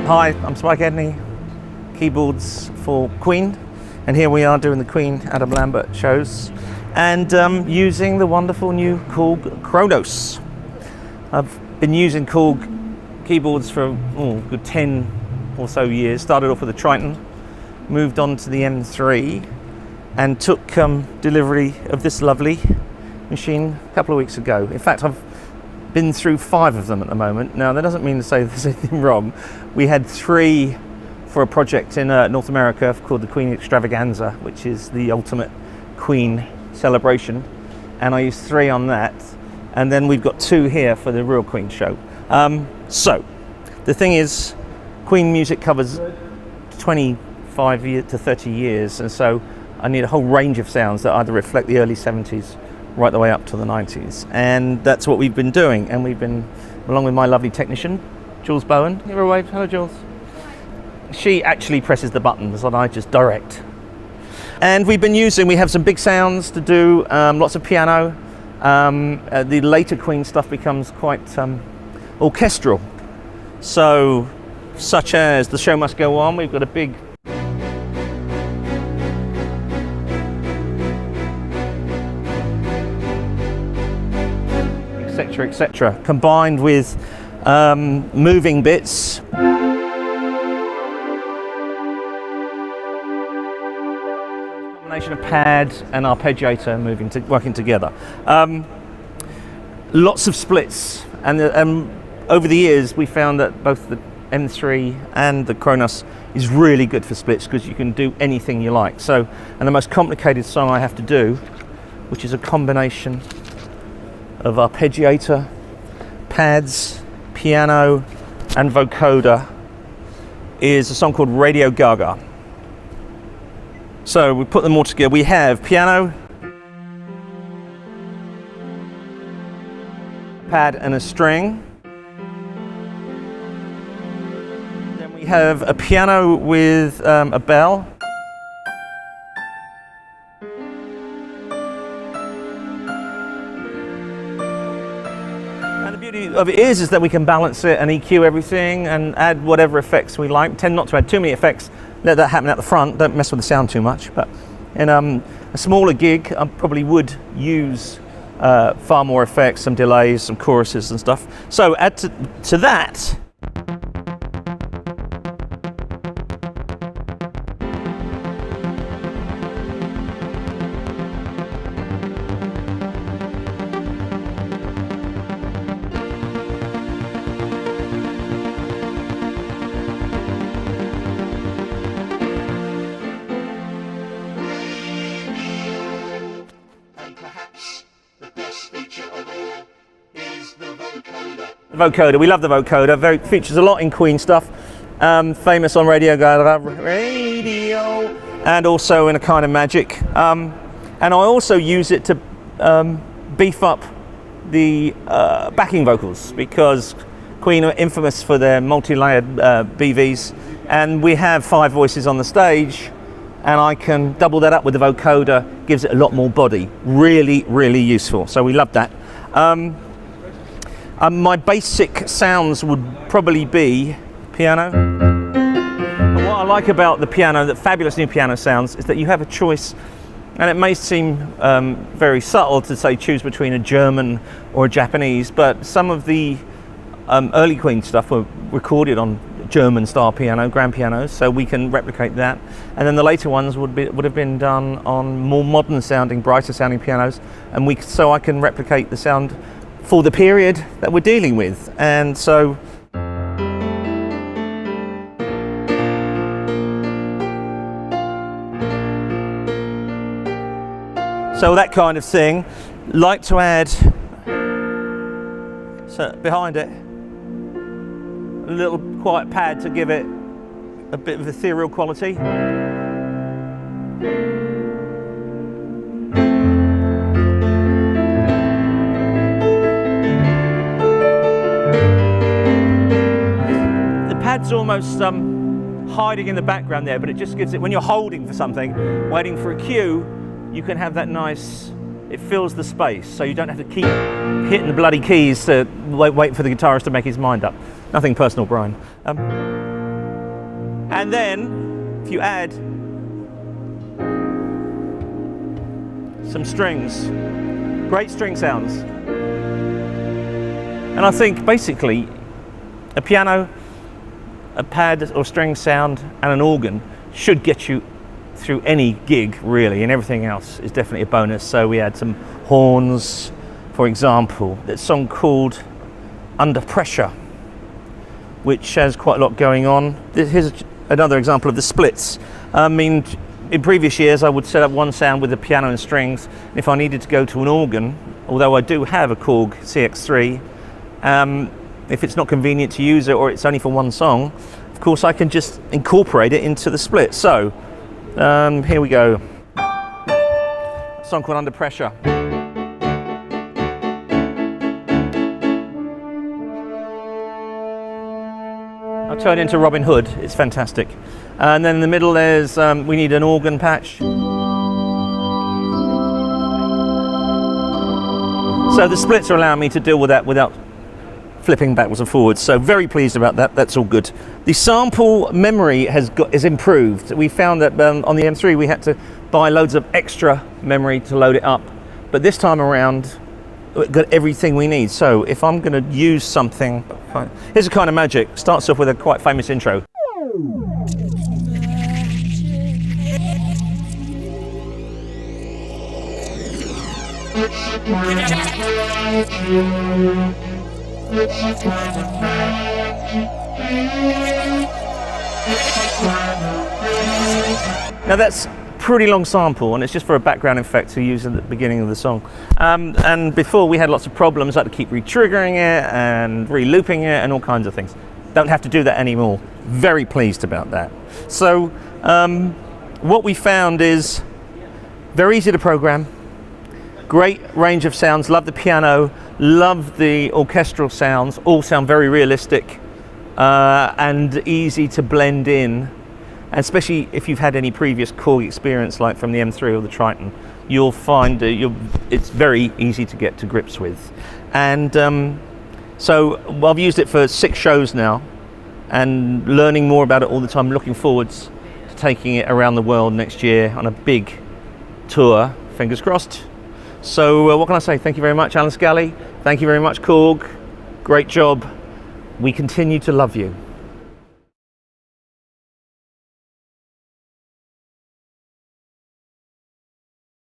Hi, I'm Spike Edney, keyboards for Queen, and here we are doing the Queen Adam Lambert shows, and using the wonderful new Korg Kronos. I've been using Korg keyboards for a good 10 or so years. Started off with the Triton, moved on to the M3, and took delivery of this lovely machine a couple of weeks ago. In fact, I've been through 5 of them at the moment. Now, that doesn't mean to say there's anything wrong. We had 3 for a project in North America called the Queen Extravaganza, which is the ultimate Queen celebration, and I used 3 on that, and then we've got 2 here for the real Queen show. So the thing is, Queen music covers 25 to 30 years, and so I need a whole range of sounds that either reflect the early 70s right the way up to the 90s, and that's what we've been doing. And we've been, along with my lovely technician Jules Bowen. Give her a wave. Hello, Jules. She actually presses the buttons and I just direct. And we have some big sounds to do, lots of piano. The later Queen stuff becomes quite orchestral, so such as The Show Must Go On. We've got a big etc, etc, combined with moving bits. Combination of pad and arpeggiator working together. Lots of splits, and over the years we found that both the M3 and the Kronos is really good for splits because you can do anything you like. So, and the most complicated song I have to do, which is a combination of arpeggiator, pads, piano and vocoder, is a song called Radio Gaga. So we put them all together. We have piano, pad and a string. Then we have a piano with a bell. And the beauty of it is that we can balance it and EQ everything and add whatever effects we like. Tend not to add too many effects. Let that happen at the front. Don't mess with the sound too much. But in a smaller gig, I probably would use far more effects, some delays, some choruses and stuff. So add to that. Vocoder. We love the vocoder. Features a lot in Queen stuff. Famous on Radio Gaga, and also in A Kind of Magic. And I also use it to beef up the backing vocals, because Queen are infamous for their multi-layered BVs, and we have 5 voices on the stage, and I can double that up with the vocoder. Gives it a lot more body. Really, really useful. So we love that. My basic sounds would probably be piano. And what I like about the piano, the fabulous new piano sounds, is that you have a choice, and it may seem very subtle to say choose between a German or a Japanese, but some of the early Queen stuff were recorded on German style piano, grand pianos, so we can replicate that. And then the later ones would have been done on more modern sounding, brighter sounding pianos, and so I can replicate the sound for the period that we're dealing with. And so that kind of thing. Like to add, so behind it, a little quiet pad to give it a bit of ethereal quality. It's almost hiding in the background there, but it just gives it, when you're holding for something, waiting for a cue, you can have that nice, it fills the space, so you don't have to keep hitting the bloody keys to wait for the guitarist to make his mind up. Nothing personal, Brian. And then if you add some strings, great string sounds. And I think basically a piano, a pad or string sound and an organ should get you through any gig really, and everything else is definitely a bonus. So we had some horns, for example, that song called Under Pressure, which has quite a lot going on. Here's another example of the splits. I mean, in previous years I would set up one sound with the piano and strings. If I needed to go to an organ, although I do have a Korg CX3, if it's not convenient to use it or it's only for one song, of course I can just incorporate it into the split. So here we go. A song called Under Pressure. I'll turn it into Robin Hood, it's fantastic. And then in the middle there's, we need an organ patch. So the splits are allowing me to deal with that without flipping backwards and forwards, so very pleased about that. That's all good. The sample memory is improved. We found that on the M3 we had to buy loads of extra memory to load it up, but this time around we've got everything we need. So if I'm going to use something, here's a kind of magic. Starts off with a quite famous intro. Now that's pretty long sample, and it's just for a background effect to use at the beginning of the song. And before we had lots of problems, I had to keep re-triggering it and re-looping it and all kinds of things. Don't have to do that anymore. Very pleased about that. So what we found is very easy to program, great range of sounds, love the piano, love the orchestral sounds, all sound very realistic and easy to blend in. And especially if you've had any previous Korg experience like from the M3 or the Triton, you'll find it's very easy to get to grips with. And so I've used it for 6 shows now and learning more about it all the time, looking forwards to taking it around the world next year on a big tour, fingers crossed. So what can I say? Thank you very much, Alan Scally. Thank you very much, Korg. Great job. We continue to love you.